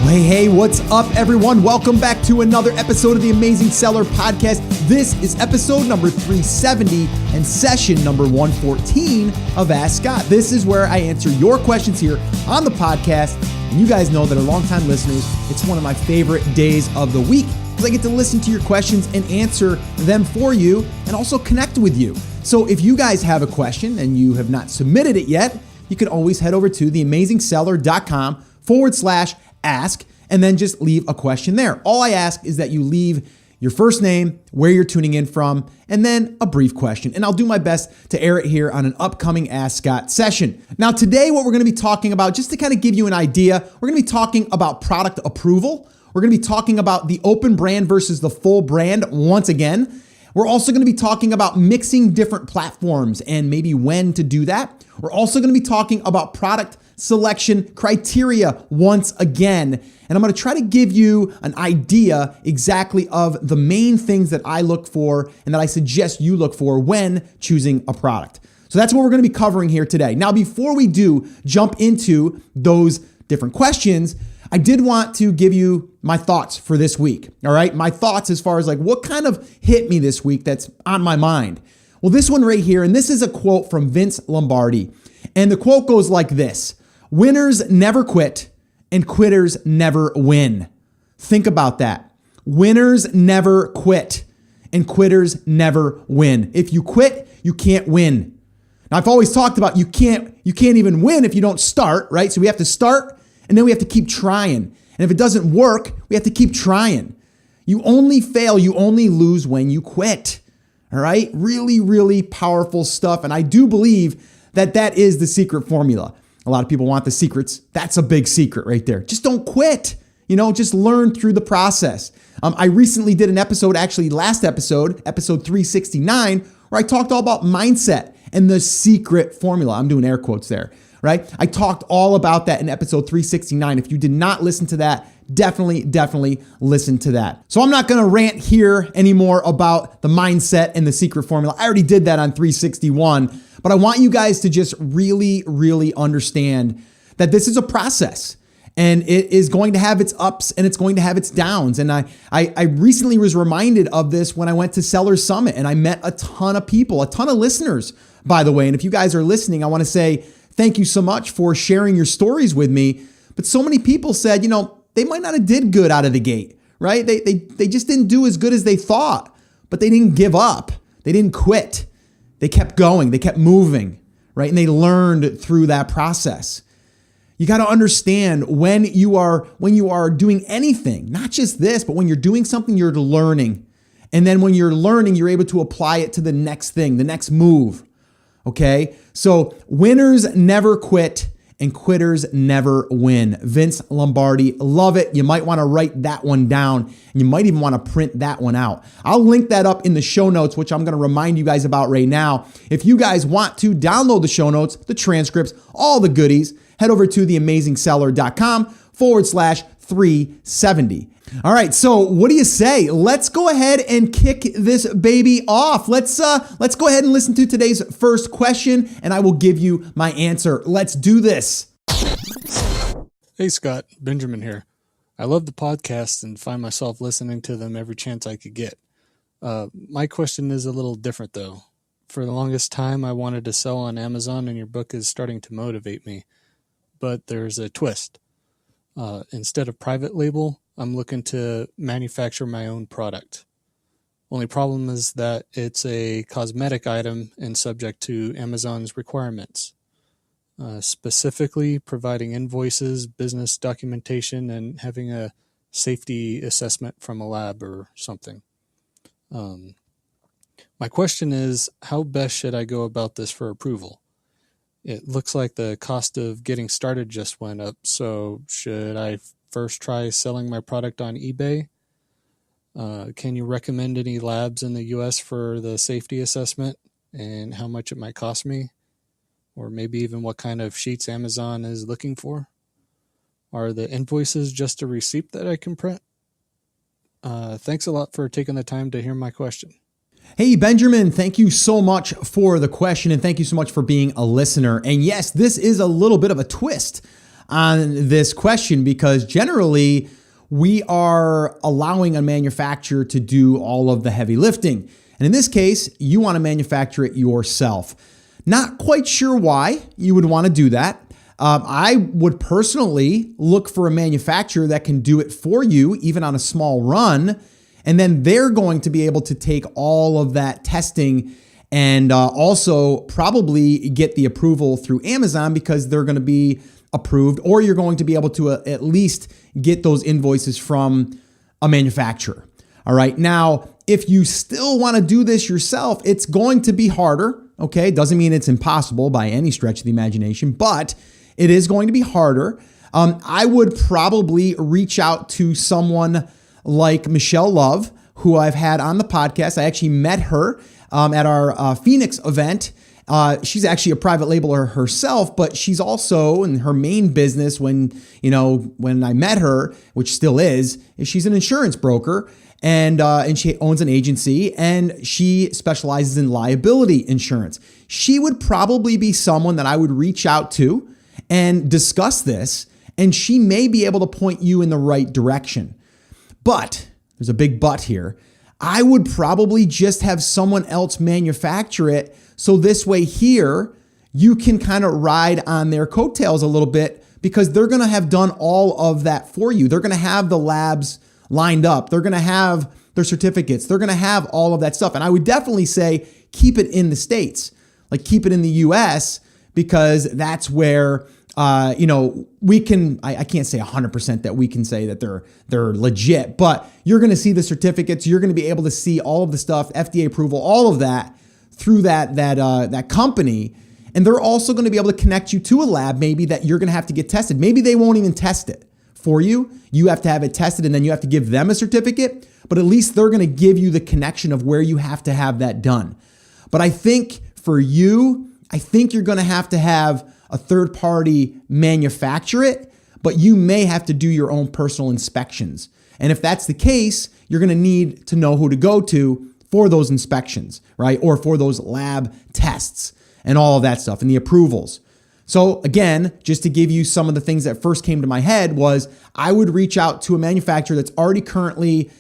Hey, what's up, everyone? Welcome back to another episode of the Amazing Seller Podcast. This is episode number 370 and session number 114 of Ask Scott. This is where I answer your questions here on the podcast. And you guys know that are longtime listeners, it's one of my favorite days of the week because I get to listen to your questions and answer them for you and also connect with you. So if you guys have a question and you have not submitted it yet, you can always head over to theamazingseller.com/ask and then just leave a question there. All I ask is that you leave your first name, where you're tuning in from, and then a brief question. And I'll do my best to air it here on an upcoming Ask Scott session. Now today, what we're gonna be talking about, just to kind of give you an idea, we're gonna be talking about product approval. We're gonna be talking about the open brand versus the full brand once again. We're also gonna be talking about mixing different platforms and maybe when to do that. We're also gonna be talking about product selection criteria once again. And I'm gonna try to give you an idea exactly of the main things that I look for and that I suggest you look for when choosing a product. So that's what we're gonna be covering here today. Now, before we do jump into those different questions, I did want to give you my thoughts for this week, all right? My thoughts as far as like what kind of hit me this week that's on my mind. Well, this one right here, and this is a quote from Vince Lombardi. And the quote goes like this: "Winners never quit and quitters never win." Think about that. Winners never quit and quitters never win. If you quit, you can't win. Now, I've always talked about you can't even win if you don't start, right? So we have to start and then we have to keep trying. And if it doesn't work, we have to keep trying. You only fail, you only lose when you quit. All right? Really, really powerful stuff. And I do believe that that is the secret formula. A lot of people want the secrets. That's a big secret right there. Just don't quit. Just learn through the process. I recently did an episode, actually last episode 369, where I talked all about mindset and the secret formula. I'm doing air quotes there, right? I talked all about that in episode 369. If you did not listen to that, definitely listen to that. So I'm not gonna rant here anymore about the mindset and the secret formula. I already did that on 361. But I want you guys to just really understand that this is a process and it is going to have its ups and it's going to have its downs. And I recently was reminded of this when I went to Seller Summit and I met a ton of people, a ton of listeners, by the way. And if you guys are listening, I want to say thank you so much for sharing your stories with me. But so many people said, they might not have did good out of the gate, right? They just didn't do as good as they thought, but they didn't give up. They didn't quit. They kept going, they kept moving, right? And they learned through that process. You got to understand when you are doing anything, not just this, but when you're doing something, you're learning. And then when you're learning, you're able to apply it to the next thing, the next move. Okay? So winners never quit and quitters never win. Vince Lombardi, love it. You might want to write that one down and you might even want to print that one out. I'll link that up in the show notes, which I'm going to remind you guys about right now. If you guys want to download the show notes, the transcripts, all the goodies, head over to theamazingseller.com/370. All right, so what do you say? Let's go ahead and kick this baby off. Let's go ahead and listen to today's first question, and I will give you my answer. Let's do this. Hey Scott, Benjamin here. I love the podcast and find myself listening to them every chance I could get. My question is a little different though. For the longest time, I wanted to sell on Amazon, and your book is starting to motivate me. But there's a twist. Instead of private label, I'm looking to manufacture my own product. Only problem is that it's a cosmetic item and subject to Amazon's requirements, specifically providing invoices, business documentation, and having a safety assessment from a lab or something. My question is, how best should I go about this for approval? It looks like the cost of getting started just went up, so should I first try selling my product on eBay? Can you recommend any labs in the US for the safety assessment and how much it might cost me? Or maybe even what kind of sheets Amazon is looking for? Are the invoices just a receipt that I can print? Thanks a lot for taking the time to hear my question. Hey, Benjamin, thank you so much for the question and thank you so much for being a listener. And yes, this is a little bit of a twist on this question, because generally we are allowing a manufacturer to do all of the heavy lifting. And in this case, you want to manufacture it yourself. Not quite sure why you would want to do that. I would personally look for a manufacturer that can do it for you, even on a small run. And then they're going to be able to take all of that testing and also probably get the approval through Amazon, because they're going to be approved, or you're going to be able to at least get those invoices from a manufacturer. All right. Now, if you still want to do this yourself, it's going to be harder. Okay. Doesn't mean it's impossible by any stretch of the imagination, but it is going to be harder. I would probably reach out to someone like Michelle Love, who I've had on the podcast. I actually met her at our Phoenix event. She's actually a private labeler herself, but she's also, in her main business when I met her, which still is she's an insurance broker, and she owns an agency, and she specializes in liability insurance. She would probably be someone that I would reach out to and discuss this, and she may be able to point you in the right direction. But there's a big but here. I would probably just have someone else manufacture it, so this way here you can kind of ride on their coattails a little bit, because they're going to have done all of that for you. They're going to have the labs lined up. They're going to have their certificates. They're going to have all of that stuff. And I would definitely say keep it in the States, like keep it in the US, because that's where we can, I can't say 100% that we can say that they're legit, but you're going to see the certificates. You're going to be able to see all of the stuff, FDA approval, all of that through that company. And they're also going to be able to connect you to a lab maybe that you're going to have to get tested. Maybe they won't even test it for you. You have to have it tested, and then you have to give them a certificate, but at least they're going to give you the connection of where you have to have that done. But I think for you, you're going to have a third party manufacture it, but you may have to do your own personal inspections. And if that's the case, you're going to need to know who to go to for those inspections, right? Or for those lab tests and all of that stuff and the approvals. So again, just to give you some of the things that first came to my head was I would reach out to a manufacturer that's already currently,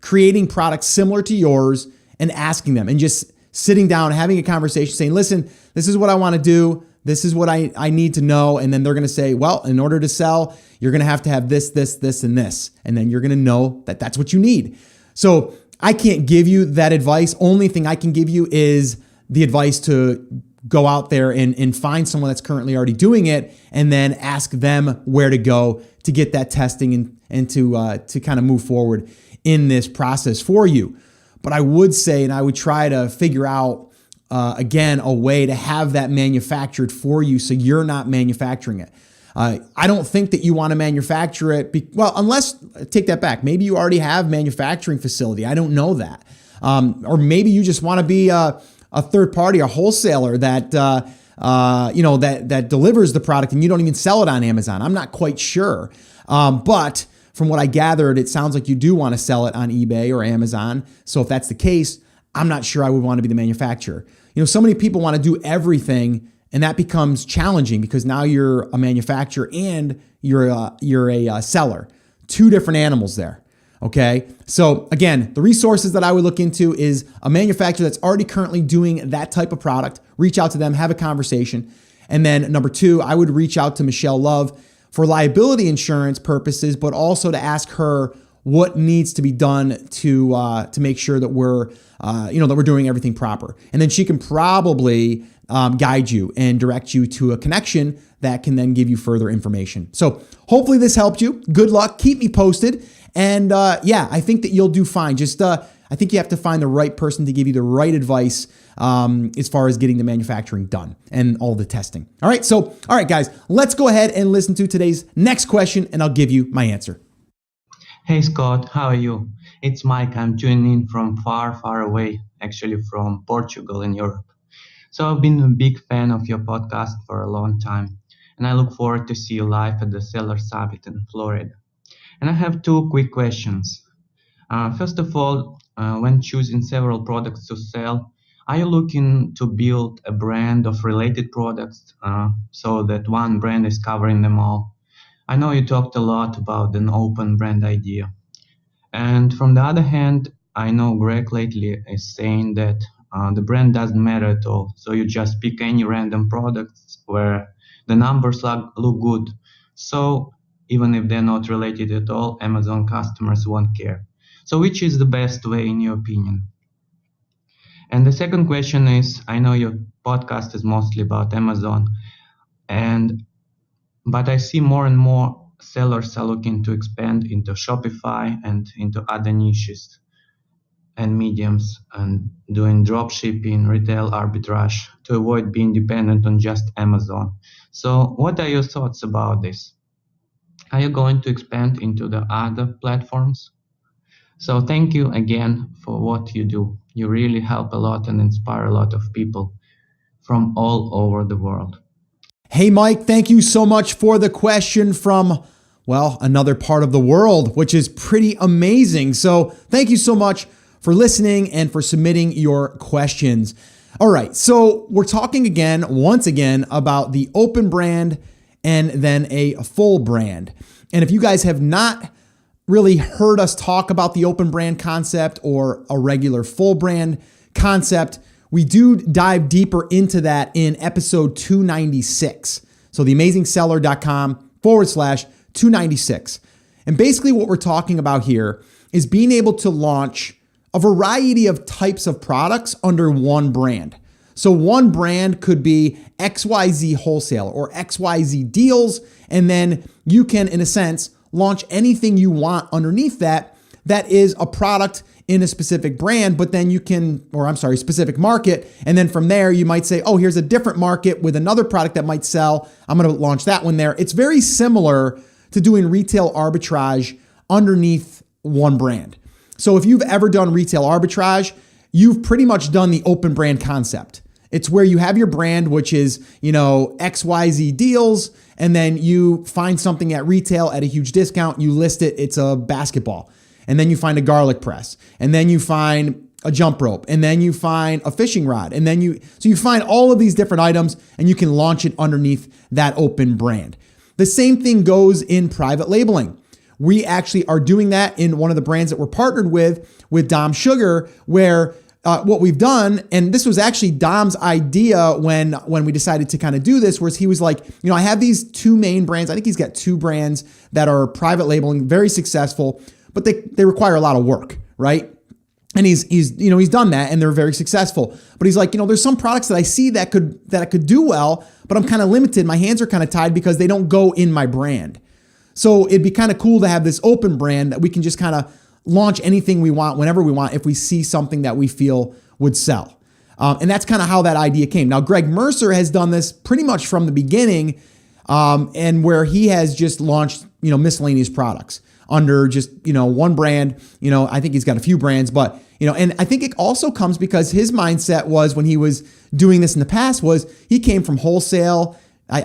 creating products similar to yours and asking them, and just sitting down, having a conversation, saying, listen, this is what I want to do. This is what I need to know. And then they're going to say, well, in order to sell, you're going to have this, and this. And then you're going to know that that's what you need. So I can't give you that advice. Only thing I can give you is the advice to go out there and find someone that's currently already doing it, and then ask them where to go to get that testing and to kind of move forward in this process for you. But I would say, and I would try to figure out, again, a way to have that manufactured for you so you're not manufacturing it. I don't think that you want to manufacture it. Unless, take that back. Maybe you already have manufacturing facility. I don't know that. Or maybe you just want to be a third party, a wholesaler that delivers the product and you don't even sell it on Amazon. I'm not quite sure. But from what I gathered, it sounds like you do want to sell it on eBay or Amazon. So if that's the case, I'm not sure I would want to be the manufacturer. So many people want to do everything, and that becomes challenging because now you're a manufacturer and you're a seller. Two different animals there. Okay. So again, the resources that I would look into is a manufacturer that's already currently doing that type of product. Reach out to them, have a conversation. And then number two, I would reach out to Michelle Love for liability insurance purposes, but also to ask her what needs to be done to make sure that we're doing everything proper. And then she can probably guide you and direct you to a connection that can then give you further information. So hopefully this helped you. Good luck. Keep me posted. And I think that you'll do fine. Just I think you have to find the right person to give you the right advice as far as getting the manufacturing done and all the testing. All right, guys, let's go ahead and listen to today's next question, and I'll give you my answer. Hey Scott, how are you? It's Mike. I'm tuning in from far, far away, actually from Portugal in Europe. So I've been a big fan of your podcast for a long time, and I look forward to see you live at the Seller Summit in Florida. And I have two quick questions. First of all, when choosing several products to sell, Are you looking to build a brand of related products so that one brand is covering them all? I know you talked a lot about an open brand idea. And from the other hand, I know Greg lately is saying that the brand doesn't matter at all. So you just pick any random products where the numbers look good. So even if they're not related at all, Amazon customers won't care. So which is the best way in your opinion? And the second question is, I know your podcast is mostly about Amazon, but I see more and more sellers are looking to expand into Shopify and into other niches and mediums and doing drop shipping, retail arbitrage to avoid being dependent on just Amazon. So what are your thoughts about this? Are you going to expand into the other platforms? So thank you again for what you do. You really help a lot and inspire a lot of people from all over the world. Hey, Mike, thank you so much for the question from, well, another part of the world, which is pretty amazing. So thank you so much for listening and for submitting your questions. All right, so we're talking once again, about the open brand and then a full brand. And if you guys have not really heard us talk about the open brand concept or a regular full brand concept, we do dive deeper into that in episode 296. So theamazingseller.com/296. And basically what we're talking about here is being able to launch a variety of types of products under one brand. So one brand could be XYZ Wholesale or XYZ Deals, and then you can, in a sense, launch anything you want underneath that is a product in a specific brand, but then specific market. And then from there, you might say, oh, here's a different market with another product that might sell. I'm going to launch that one there. It's very similar to doing retail arbitrage underneath one brand. So if you've ever done retail arbitrage, you've pretty much done the open brand concept. It's where you have your brand, which is, XYZ Deals, and then you find something at retail at a huge discount, you list it, it's a basketball. And then you find a garlic press, and then you find a jump rope, and then you find a fishing rod, and then you find all of these different items and you can launch it underneath that open brand. The same thing goes in private labeling. We actually are doing that in one of the brands that we're partnered with Dom Sugar, where what we've done, and this was actually Dom's idea when we decided to kind of do this, was he was like, I have these two main brands. I think he's got two brands that are private labeling, very successful, but they require a lot of work, right? And he's done that and they're very successful. But he's like, there's some products that I see that I could do well, but I'm kind of limited. My hands are kind of tied because they don't go in my brand. So it'd be kind of cool to have this open brand that we can just kind of launch anything we want, whenever we want, if we see something that we feel would sell. And that's kind of how that idea came. Now, Greg Mercer has done this pretty much from the beginning, and where he has just launched, miscellaneous products under just, one brand. I think he's got a few brands, but, and I think it also comes because his mindset was, when he was doing this in the past, was he came from wholesale,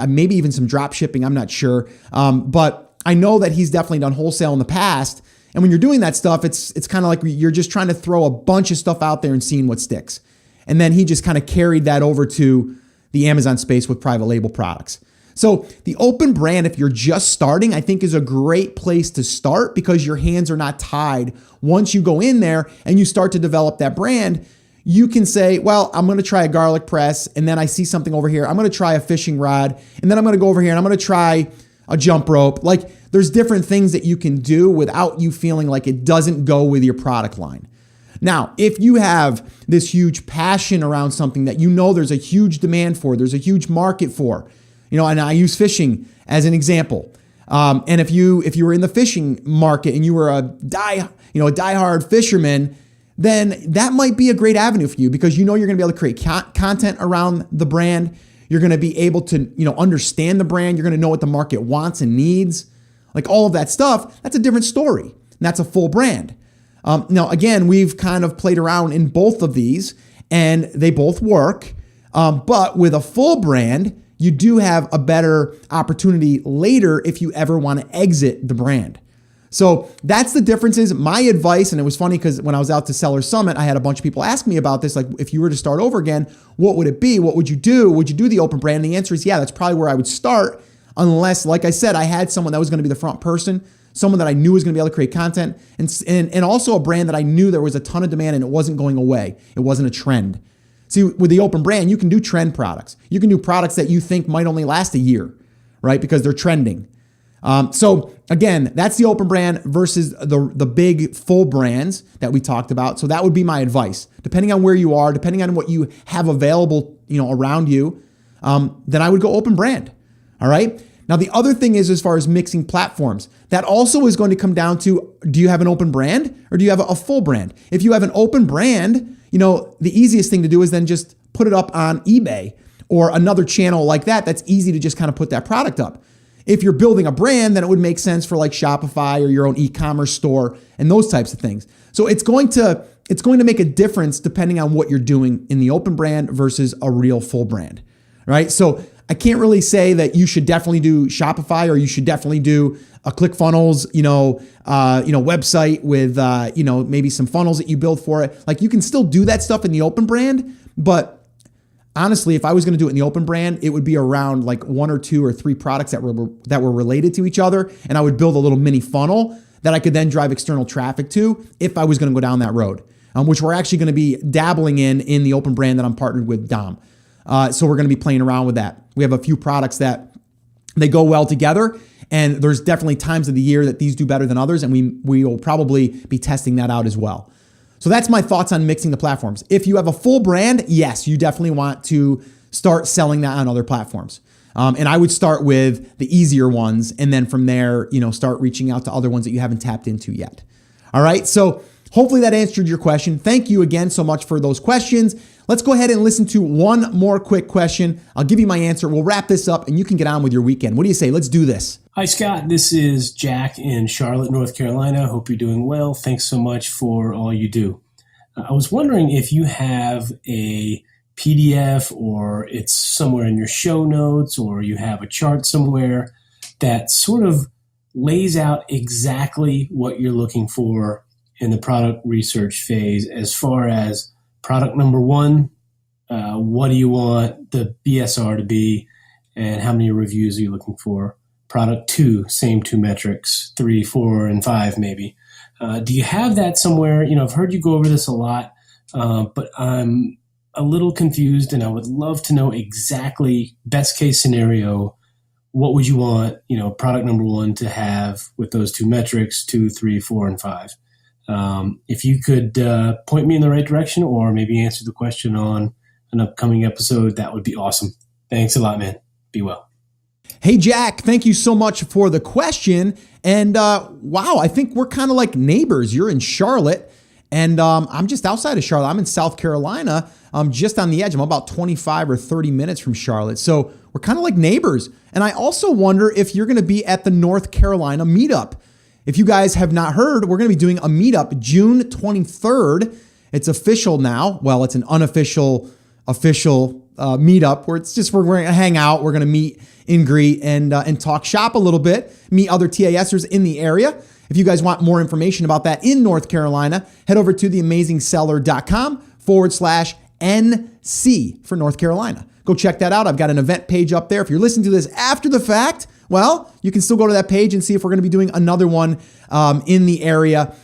maybe even some drop shipping, I'm not sure. But I know that he's definitely done wholesale in the past. And when you're doing that stuff, it's kind of like you're just trying to throw a bunch of stuff out there and seeing what sticks. And then he just kind of carried that over to the Amazon space with private label products. So the open brand, if you're just starting, I think is a great place to start because your hands are not tied. Once you go in there and you start to develop that brand, you can say, well, I'm going to try a garlic press, and then I see something over here. I'm going to try a fishing rod, and then I'm going to go over here and I'm going to try a jump rope. Like, there's different things that you can do without you feeling like it doesn't go with your product line. Now, if you have this huge passion around something that there's a huge demand for, there's a huge market for, and I use fishing as an example. And if you were in the fishing market and you were a diehard fisherman, then that might be a great avenue for you because you're going to be able to create content around the brand. You're going to be able to, understand the brand. You're going to know what the market wants and needs. Like all of that stuff, that's a different story. And that's a full brand. Now, again, we've kind of played around in both of these and they both work. But with a full brand, you do have a better opportunity later if you ever want to exit the brand. So that's the differences. My advice, and it was funny because when I was out to Seller Summit, I had a bunch of people ask me about this. Like, if you were to start over again, what would it be? What would you do? Would you do the open brand? And the answer is, yeah, that's probably where I would start. Unless, like I said, I had someone that was going to be the front person, someone that I knew was going to be able to create content, and also a brand that I knew there was a ton of demand and it wasn't going away. It wasn't a trend. See, with the open brand, you can do trend products. You can do products that you think might only last a year, right? Because they're trending. So again, that's the open brand versus the big full brands that we talked about. So that would be my advice. Depending on where you are, depending on what you have available, around you, then I would go open brand. All right. Now, the other thing is, as far as mixing platforms, that also is going to come down to, do you have an open brand or do you have a full brand? If you have an open brand, the easiest thing to do is then just put it up on eBay or another channel like that. That's easy to just kind of put that product up. If you're building a brand, then it would make sense for like Shopify or your own e-commerce store and those types of things. So it's going to make a difference depending on what you're doing in the open brand versus a real full brand, right? So I can't really say that you should definitely do Shopify or you should definitely do a ClickFunnels, website with, maybe some funnels that you build for it. Like, you can still do that stuff in the open brand, but honestly, if I was going to do it in the open brand, it would be around like 1 or 2 or 3 products that were related to each other. And I would build a little mini funnel that I could then drive external traffic to if I was going to go down that road, which we're actually going to be dabbling in the open brand that I'm partnered with Dom. So we're going to be playing around with that. We have a few products that they go well together, and there's definitely times of the year that these do better than others, and we will probably be testing that out as well. So that's my thoughts on mixing the platforms. If you have a full brand, yes, you definitely want to start selling that on other platforms. And I would start with the easier ones, and then from there, start reaching out to other ones that you haven't tapped into yet. All right, so hopefully that answered your question. Thank you again so much for those questions. Let's go ahead and listen to one more quick question. I'll give you my answer. We'll wrap this up and you can get on with your weekend. What do you say? Let's do this. Hi, Scott. This is Jack in Charlotte, North Carolina. Hope you're doing well. Thanks so much for all you do. I was wondering if you have a PDF or it's somewhere in your show notes or you have a chart somewhere that sort of lays out exactly what you're looking for in the product research phase as far as product number 1, what do you want the BSR to be, and how many reviews are you looking for? Product 2, same 2 metrics, 3, 4, and 5 maybe. Do you have that somewhere? I've heard you go over this a lot, but I'm a little confused, and I would love to know exactly, best case scenario, what would you want, product number 1 to have with those 2 metrics, 2, 3, 4, and 5. If you could point me in the right direction or maybe answer the question on an upcoming episode, that would be awesome. Thanks a lot, man. Be well. Hey, Jack, thank you so much for the question. And wow, I think we're kind of like neighbors. You're in Charlotte, and I'm just outside of Charlotte. I'm in South Carolina. I'm just on the edge. I'm about 25 or 30 minutes from Charlotte. So we're kind of like neighbors. And I also wonder if you're going to be at the North Carolina meetup. If you guys have not heard, we're going to be doing a meetup June 23rd. It's official now. Well, it's an unofficial meetup where we're going to hang out. We're going to meet and greet and talk shop a little bit, meet other TASers in the area. If you guys want more information about that in North Carolina, head over to theamazingseller.com/NC for North Carolina. Go check that out. I've got an event page up there. If you're listening to this after the fact, well, you can still go to that page and see if we're going to be doing another one in the area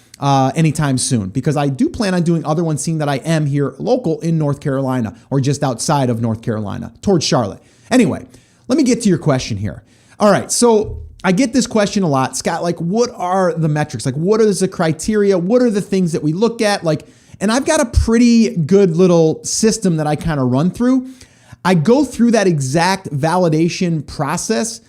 anytime soon, because I do plan on doing other ones, seeing that I am here local in North Carolina or just outside of North Carolina towards Charlotte. Anyway, let me get to your question here. All right, so I get this question a lot, Scott, like, what are the metrics? Like, what is the criteria? What are the things that we look at? And I've got a pretty good little system that I kind of run through. I go through that exact validation process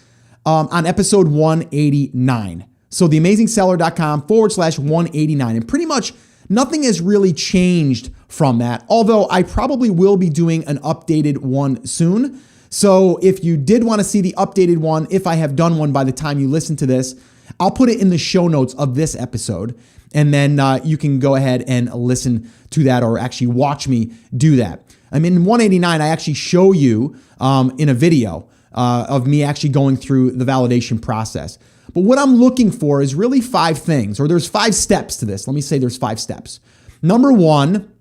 on episode 189. So theamazingseller.com/189. And pretty much nothing has really changed from that, although I probably will be doing an updated one soon. So if you did want to see the updated one, if I have done one by the time you listen to this, I'll put it in the show notes of this episode. And then you can go ahead and listen to that or actually watch me do that. I mean, in 189, I actually show you in a video of me actually going through the validation process. But what I'm looking for is really 5 things, or there's 5 steps to this. Let me say there's 5 steps. Number 1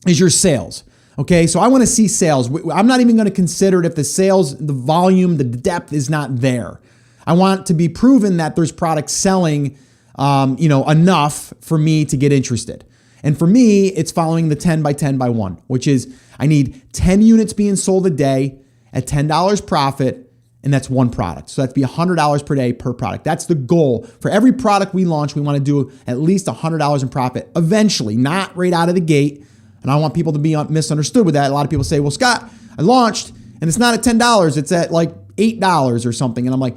is your sales. Okay, so I want to see sales. I'm not even going to consider it if the sales, the volume, the depth is not there. I want to be proven that there's products selling, enough for me to get interested. And for me, it's following the 10 by 10 by 1, which is I need 10 units being sold a day at $10 profit, and that's one product. So that's be $100 per day per product. That's the goal. For every product we launch, we want to do at least $100 in profit eventually, not right out of the gate. And I don't want people to be misunderstood with that. A lot of people say, well, Scott, I launched and it's not at $10, it's at like $8 or something. And I'm like,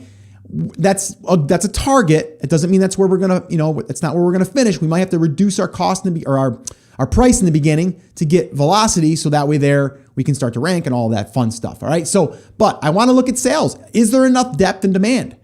that's a target. It doesn't mean that's where we're going to, it's not where we're going to finish. We might have to reduce our cost or our price in the beginning to get velocity. So that way there we can start to rank and all that fun stuff. All right. So, but I want to look at sales. Is there enough depth and demand?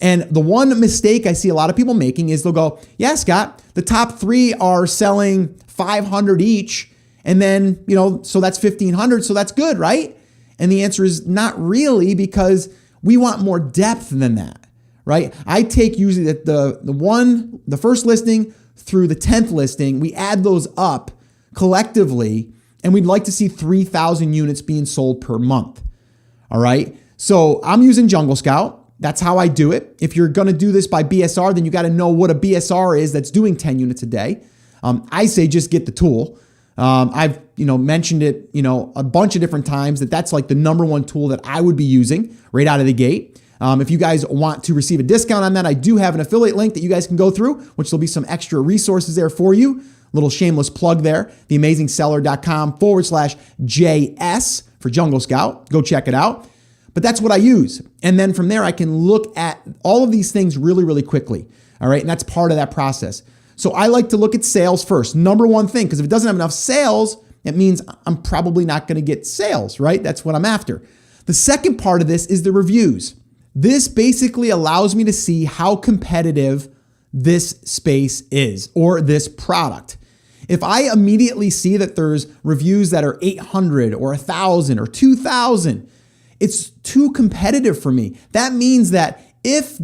And the one mistake I see a lot of people making is they'll go, yeah, Scott, the top 3 are selling 500 each. And then, so that's 1,500. So that's good, right? And the answer is not really, because we want more depth than that, right? I take usually the first listing through the 10th listing, we add those up collectively, and we'd like to see 3,000 units being sold per month. All right. So I'm using Jungle Scout. That's how I do it. If you're going to do this by BSR, then you got to know what a BSR is that's doing 10 units a day. I say just get the tool. I've mentioned it a bunch of different times that's like the number 1 tool that I would be using right out of the gate. If you guys want to receive a discount on that, I do have an affiliate link that you guys can go through, which there'll be some extra resources there for you. Little shameless plug there, theamazingseller.com/JS for Jungle Scout. Go check it out. But that's what I use. And then from there, I can look at all of these things really, really quickly. All right. And that's part of that process. So I like to look at sales first. Number 1 thing, because if it doesn't have enough sales, it means I'm probably not going to get sales, right? That's what I'm after. The second part of this is the reviews. This basically allows me to see how competitive this space is or this product. If I immediately see that there's reviews that are 800 or 1,000 or 2,000, it's too competitive for me. That means that if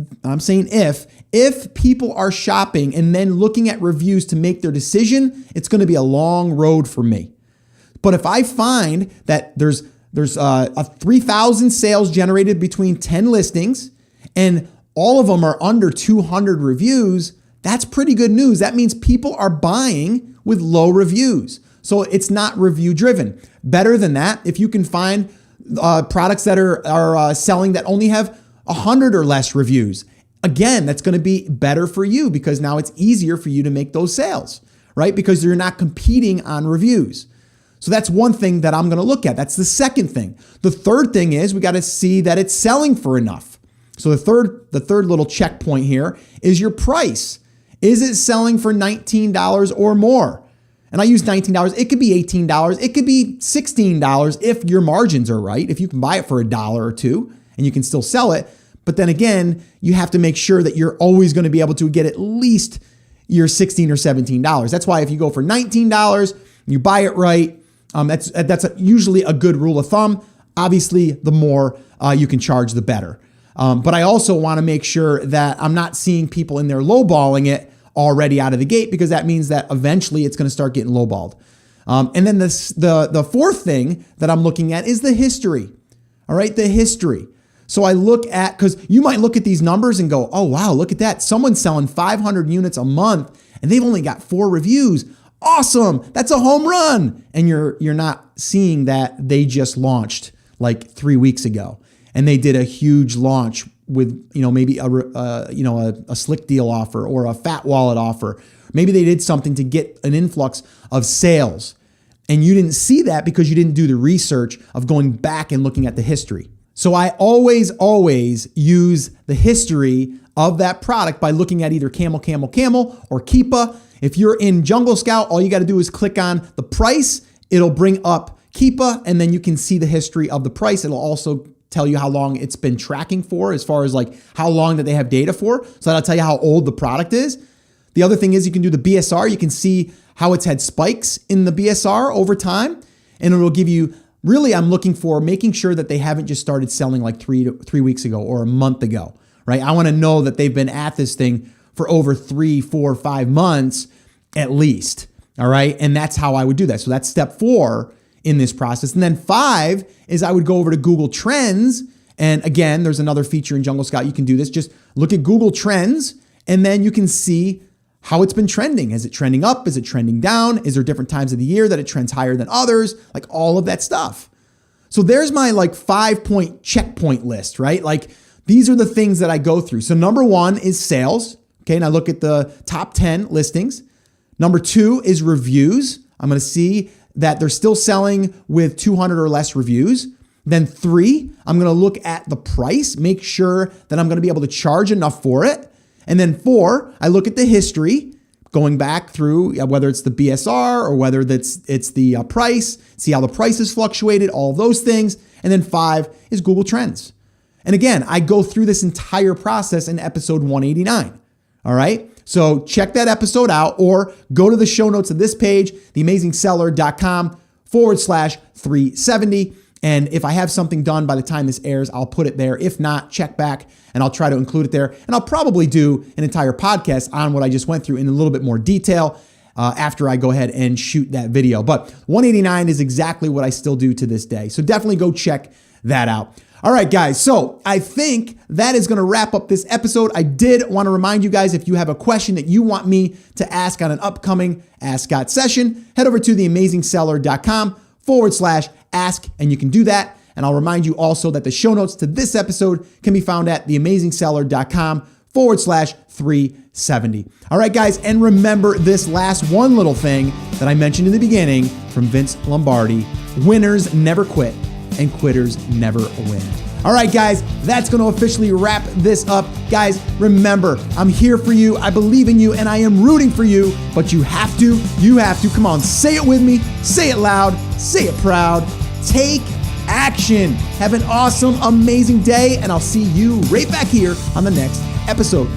people are shopping and then looking at reviews to make their decision, it's going to be a long road for me. But if I find that there's 3,000 sales generated between 10 listings and all of them are under 200 reviews, that's pretty good news. That means people are buying with low reviews. So it's not review driven. Better than that, if you can find products that are selling that only have 100 or less reviews, again, that's going to be better for you because now it's easier for you to make those sales, right? Because you're not competing on reviews. So that's one thing that I'm going to look at. That's the second thing. The third thing is we got to see that it's selling for enough. So the third little checkpoint here is your price. Is it selling for $19 or more? And I use $19. It could be $18. It could be $16 if your margins are right. If you can buy it for $1 or $2 and you can still sell it. But then again, you have to make sure that you're always going to be able to get at least your $16 or $17. That's why if you go for $19, you buy it right. That's usually a good rule of thumb. Obviously, the more you can charge, the better. But I also want to make sure that I'm not seeing people in there lowballing it already out of the gate, because that means that eventually it's going to start getting lowballed. And then the fourth thing that I'm looking at is the history. All right, the history. So I look at, because you might look at these numbers and go, oh, wow, look at that. Someone's selling 500 units a month and they've only got 4 reviews. Awesome. That's a home run. And you're not seeing that they just launched like 3 weeks ago and they did a huge launch with, maybe a slick deal offer or a fat wallet offer. Maybe they did something to get an influx of sales and you didn't see that because you didn't do the research of going back and looking at the history. So I always use the history of that product by looking at either Camel or Keepa. If you're in Jungle Scout, all you got to do is click on the price. It'll bring up Keepa and then you can see the history of the price. It'll also tell you how long it's been tracking for, as far as like how long that they have data for. So that'll tell you how old the product is. The other thing is you can do the BSR. You can see how it's had spikes in the BSR over time, and it'll give you really I'm looking for making sure that they haven't just started selling like 3 weeks ago or a month ago, right? I want to know that they've been at this thing for over 3, 4, 5 months at least. All right. And that's how I would do that. So that's step 4 in this process. And then 5 is I would go over to Google Trends. And again, there's another feature in Jungle Scout. You can do this. Just look at Google Trends and then you can see how it's been trending. Is it trending up? Is it trending down? Is there different times of the year that it trends higher than others? Like all of that stuff. So there's my like 5-point checkpoint list, right? Like these are the things that I go through. So number 1 is sales. Okay. And I look at the top 10 listings. Number 2 is reviews. I'm going to see that they're still selling with 200 or less reviews. Then 3, I'm going to look at the price, make sure that I'm going to be able to charge enough for it. And then 4, I look at the history, going back through whether it's the BSR or whether it's the price, see how the price has fluctuated, all of those things. And then 5 is Google Trends. And again, I go through this entire process in episode 189. All right. So check that episode out or go to the show notes of this page, theamazingseller.com/370. And if I have something done by the time this airs, I'll put it there. If not, check back and I'll try to include it there. And I'll probably do an entire podcast on what I just went through in a little bit more detail after I go ahead and shoot that video. But 189 is exactly what I still do to this day. So definitely go check that out. All right, guys. So I think that is going to wrap up this episode. I did want to remind you guys, if you have a question that you want me to ask on an upcoming Ask Scott session, head over to theamazingseller.com/ask, and you can do that. And I'll remind you also that the show notes to this episode can be found at theamazingseller.com/370. All right, guys. And remember this last one little thing that I mentioned in the beginning from Vince Lombardi: winners never quit and quitters never win. All right, guys, that's going to officially wrap this up. Guys, remember, I'm here for you. I believe in you and I am rooting for you, but you have to, come on, say it with me, say it loud, say it proud, take action. Have an awesome, amazing day, and I'll see you right back here on the next episode.